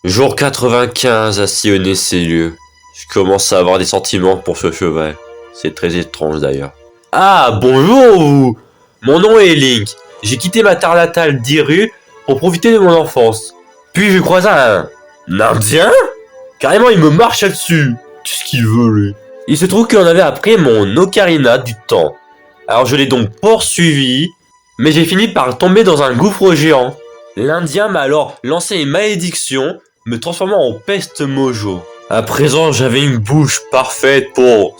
Jour 95 à sillonner ces lieux. Je commence à avoir des sentiments pour ce cheval. C'est très étrange d'ailleurs. Ah, bonjour vous! Mon nom est Link. J'ai quitté ma terre natale d'Iru pour profiter de mon enfance. Puis je croise un Indien? Carrément, il me marche là-dessus. Qu'est-ce qu'il veut, lui? Il se trouve qu'on avait appris mon ocarina du temps. Alors je l'ai donc poursuivi, mais j'ai fini par tomber dans un gouffre géant. L'Indien m'a alors lancé une malédiction, me transformant en peste mojo. À présent, j'avais une bouche parfaite pour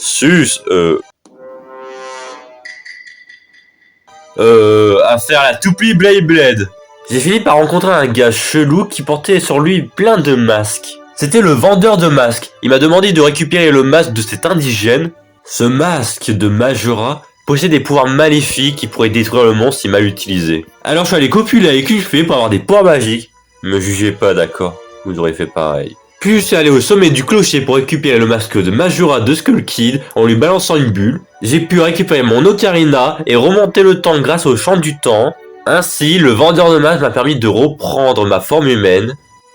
à faire la toupie Blade Blade. J'ai fini par rencontrer un gars chelou qui portait sur lui plein de masques. C'était le vendeur de masques. Il m'a demandé de récupérer le masque de cet indigène. Ce masque de Majora possède des pouvoirs maléfiques qui pourraient détruire le monde si mal utilisé. Alors je suis allé copuler avec une fée pour avoir des pouvoirs magiques. Me jugez pas, d'accord? Vous aurez fait pareil. Puis je suis allé au sommet du clocher pour récupérer le masque de Majora de Skull Kid en lui balançant une bulle. J'ai pu récupérer mon ocarina et remonter le temps grâce au champ du temps. Ainsi, le vendeur de masques m'a permis de reprendre ma forme humaine.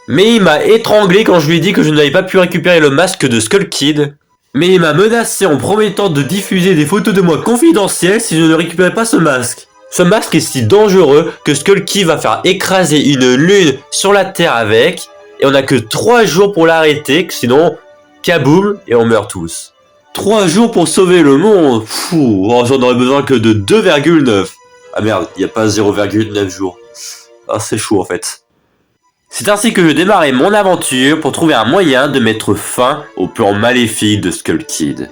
Mais il m'a étranglé quand je lui ai dit que je n'avais pas pu récupérer le masque de Skull Kid. Mais il m'a menacé en promettant de diffuser des photos de moi confidentielles si je ne récupérais pas ce masque. Ce masque est si dangereux que Skull Kid va faire écraser une lune sur la Terre avec. Et on a que 3 jours pour l'arrêter, sinon, kaboum, et on meurt tous. 3 jours pour sauver le monde. Fou, oh, j'en aurais besoin que de 2,9. Ah merde, il n'y a pas 0,9 jours. Ah, c'est chaud en fait. C'est ainsi que je démarrais mon aventure pour trouver un moyen de mettre fin au plan maléfique de Skull Kid.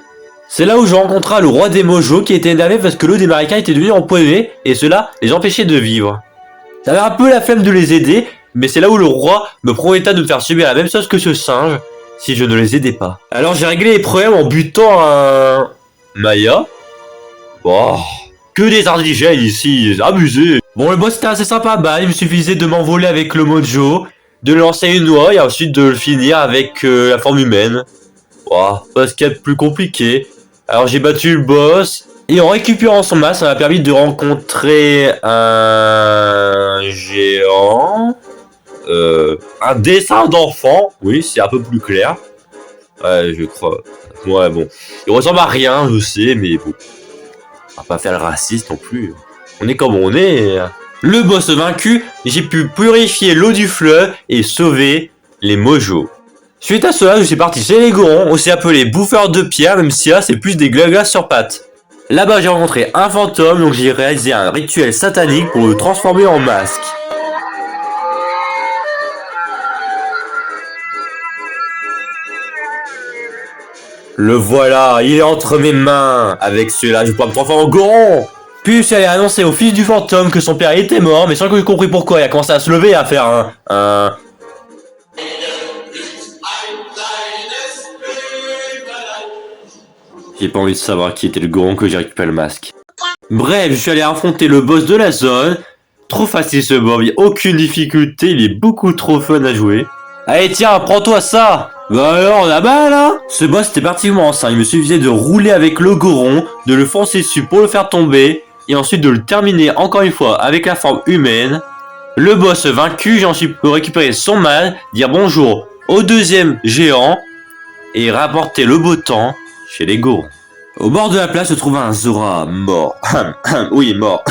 C'est là où je rencontrai le roi des Mojo qui était énervé parce que l'eau des marécages était devenue empoisonnée et cela les empêchait de vivre. J'avais un peu la flemme de les aider, mais c'est là où le roi me prometta de me faire subir la même chose que ce singe si je ne les aidais pas. Alors j'ai réglé les problèmes en butant un... Maya. Oh, que des indigènes ici, abusé. Bon, le boss était assez sympa, bah il me suffisait de m'envoler avec le mojo, de lancer une noix et ensuite de le finir avec la forme humaine. Oh, pas ce qu'il y a de plus compliqué. Alors j'ai battu le boss, et en récupérant son masque, ça m'a permis de rencontrer un géant, un dessin d'enfant, oui c'est un peu plus clair. Ouais, je crois. Ouais, bon. Il ressemble à rien, je sais, mais bon. On va pas faire le raciste non plus. On est comme on est. Le boss vaincu, j'ai pu purifier l'eau du fleuve et sauver les Mojo. Suite à cela, je suis parti chez les Gorons, aussi appelés bouffeurs de pierre, même si là, c'est plus des glagas sur pattes. Là-bas, j'ai rencontré un fantôme, donc j'ai réalisé un rituel satanique pour le transformer en masque. Le voilà, il est entre mes mains. Avec celui-là, je vais pouvoir me transformer en Goron. Puis je suis allé annoncer au fils du fantôme que son père était mort, mais sans que j'ai compris pourquoi, il a commencé à se lever et à faire un... J'ai pas envie de savoir qui était le Goron que j'ai récupéré le masque. Bref, je suis allé affronter le boss de la zone. Trop facile ce mob, il n'y a aucune difficulté, il est beaucoup trop fun à jouer. Allez tiens, prends-toi ça. Bah alors, on a mal hein. Ce boss était particulièrement simple, il me suffisait de rouler avec le Goron, de le foncer dessus pour le faire tomber, et ensuite de le terminer encore une fois avec la forme humaine. Le boss vaincu, j'ai ensuite pu récupérer son mal, dire bonjour au deuxième géant, et rapporter le beau temps chez les Gorons. Au bord de la plage se trouve un Zora mort. Oui, mort.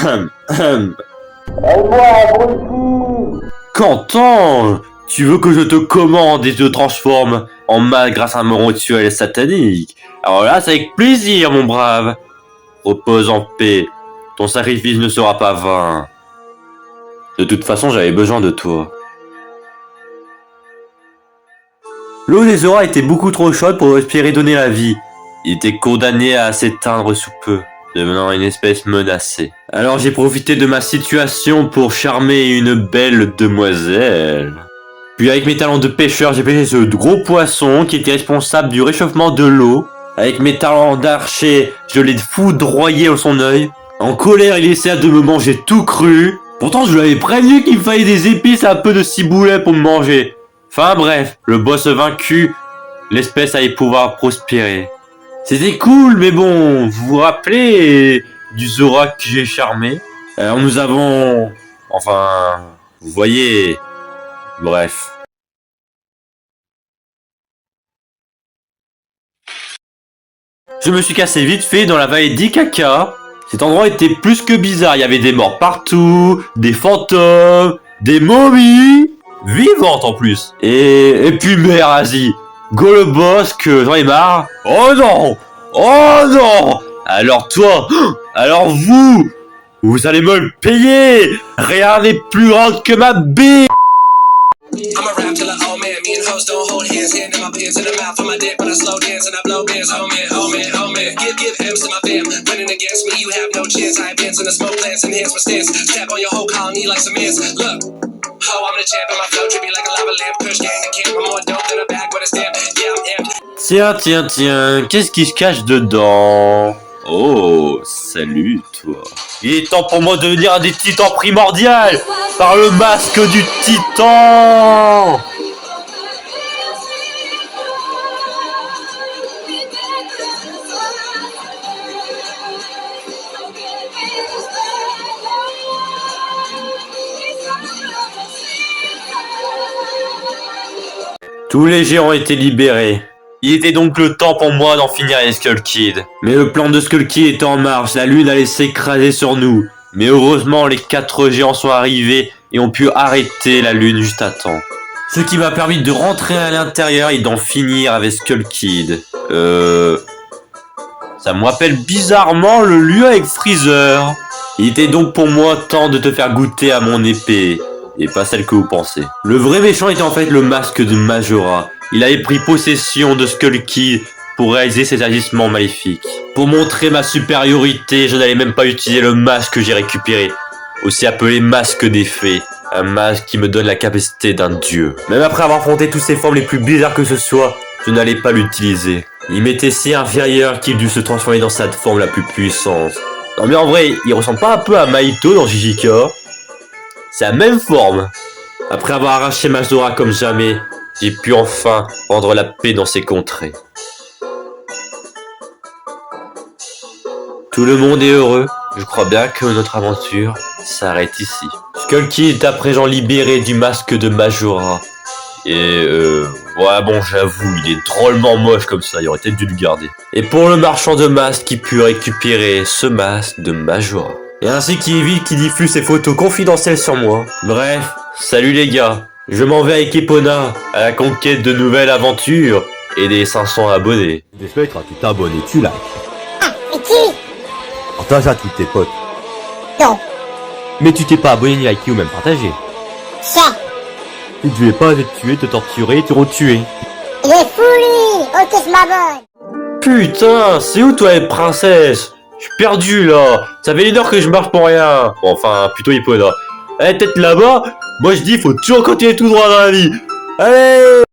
Quentin, tu veux que je te commande et te transforme en mal grâce à mon rituel satanique? Alors là, c'est avec plaisir, mon brave. Repose en paix. Ton sacrifice ne sera pas vain. De toute façon, j'avais besoin de toi. L'eau des Zora était beaucoup trop chaude pour espérer donner la vie. Il était condamné à s'éteindre sous peu, devenant une espèce menacée. Alors j'ai profité de ma situation pour charmer une belle demoiselle. Puis avec mes talents de pêcheur, j'ai pêché ce gros poisson qui était responsable du réchauffement de l'eau. Avec mes talents d'archer, je l'ai foudroyé dans son œil. En colère, il essaya de me manger tout cru. Pourtant, je lui avais prévenu qu'il fallait des épices et un peu de ciboulette pour me manger. Enfin bref, le boss vaincu, l'espèce allait pouvoir prospérer. C'était cool, mais bon, vous vous rappelez du Zora que j'ai charmé? Alors nous avons... Enfin... Vous voyez... Bref... Je me suis cassé vite fait dans la vallée d'Ikaka. Cet endroit était plus que bizarre, il y avait des morts partout, des fantômes, des momies, vivantes en plus. Et puis merde, vas-y, go le boss que j'en ai marre. Oh non! Oh non! Alors toi, alors vous allez me le payer! Rien n'est plus grand que ma bille! I'm a rap till a old man. Me and hoes don't hold hands. Hand in my pants in the mouth for my dick when I slow dance and I blow bands. Oh man, oh man, oh man. Give M's to my fam. Winning against me, you have no chance. I advance in the smoke plants, enhance my stance. Step on your whole colony like some ants. Look, ho, I'm the champ and my flow trippy like a lava lamp. Push gang to camp. I'm more dope than a bag with a stamp. Yeah, I'm amped. Tiens, qu'est-ce qui se cache dedans? Oh, salut toi. Il est temps pour moi de devenir un des titans primordial par le masque du titan. Tous les géants ont été libérés. Il était donc le temps pour moi d'en finir avec Skull Kid. Mais le plan de Skull Kid était en marche, la lune allait s'écraser sur nous. Mais heureusement, les 4 géants sont arrivés et ont pu arrêter la lune juste à temps. Ce qui m'a permis de rentrer à l'intérieur et d'en finir avec Skull Kid. Ça me rappelle bizarrement le lieu avec Freezer. Il était donc pour moi temps de te faire goûter à mon épée. Et pas celle que vous pensez. Le vrai méchant était en fait le masque de Majora. Il avait pris possession de Skull Kid pour réaliser ses agissements maléfiques. Pour montrer ma supériorité, je n'allais même pas utiliser le masque que j'ai récupéré, aussi appelé masque des fées. Un masque qui me donne la capacité d'un dieu. Même après avoir affronté toutes ces formes les plus bizarres que ce soit, je n'allais pas l'utiliser. Il m'était si inférieur qu'il dut se transformer dans sa forme la plus puissante. Non mais en vrai, il ressemble pas un peu à Mahito dans JJK? C'est la même forme. Après avoir arraché Majora comme jamais, j'ai pu enfin rendre la paix dans ces contrées. Tout le monde est heureux. Je crois bien que notre aventure s'arrête ici. Skull Kid est à présent libéré du masque de Majora. Et ouais bon j'avoue, il est drôlement moche comme ça, il aurait peut-être dû le garder. Et pour le marchand de masques qui put récupérer ce masque de Majora. Et ainsi qu'il évite qu'il diffuse ses photos confidentielles sur moi. Bref, salut les gars. Je m'en vais avec Epona à la conquête de nouvelles aventures et des 500 abonnés. J'espère que tu t'abonnes et tu likes. Ah, mais qui? Partage à tous tes potes. Non, Mais tu t'es pas abonné ni liké ou même partagé. ça, Si tu veux pas te tuer, te torturer, te retuer. il est fou lui. Ok, je m'abonne. Putain, c'est où toi les princesses? Je suis perdu là. Ça fait 1 heure que je marche pour rien. Bon, enfin, plutôt Epona. Elle est peut-être là-bas. Moi je dis, faut toujours continuer tout droit dans la vie. Allez!